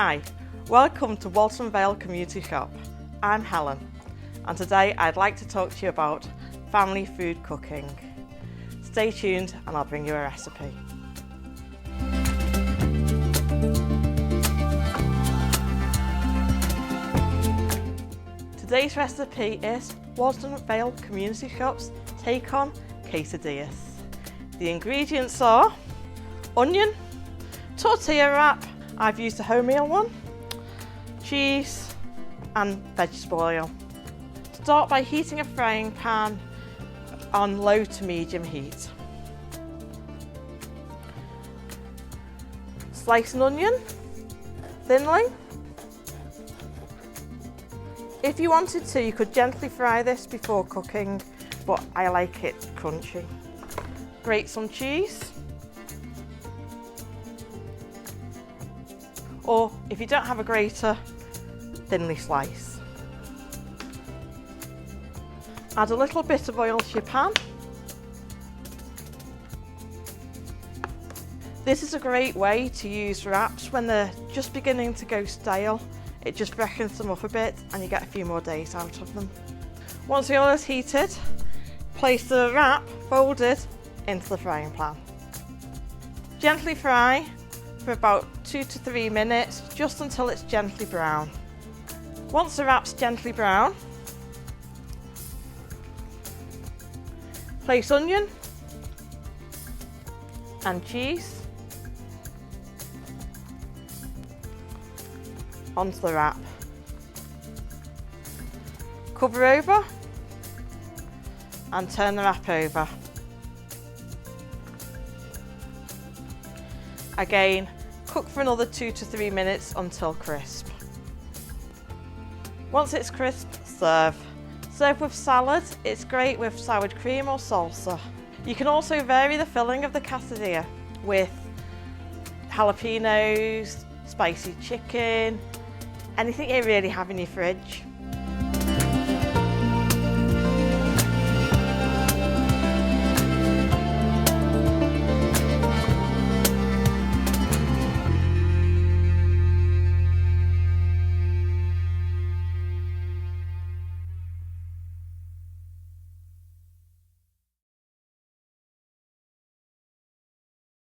Hi, welcome to Walton Vale Community Shop. I'm Helen, and today I'd like to talk to you about family food cooking. Stay tuned and I'll bring you a recipe. Today's recipe is Walton Vale Community Shop's take on quesadillas. The ingredients are onion, tortilla wrap, I've used a wholemeal one, cheese and vegetable oil. Start by heating a frying pan on low to medium heat. Slice an onion thinly. If you wanted to, you could gently fry this before cooking, but I like it crunchy. Grate some cheese. Or if you don't have a grater, thinly slice. Add a little bit of oil to your pan. This is a great way to use wraps when they're just beginning to go stale. It just freshens them up a bit and you get a few more days out of them. Once the oil is heated, place the wrap folded into the frying pan. Gently fry for about 2 to 3 minutes, just until it's gently brown. Once the wrap's gently brown, place onion and cheese onto the wrap. Cover over and turn the wrap over. Again, cook for another 2 to 3 minutes until crisp. Once it's crisp, serve. Serve with salad. It's great with sour cream or salsa. You can also vary the filling of the quesadilla with jalapenos, spicy chicken, anything you really have in your fridge.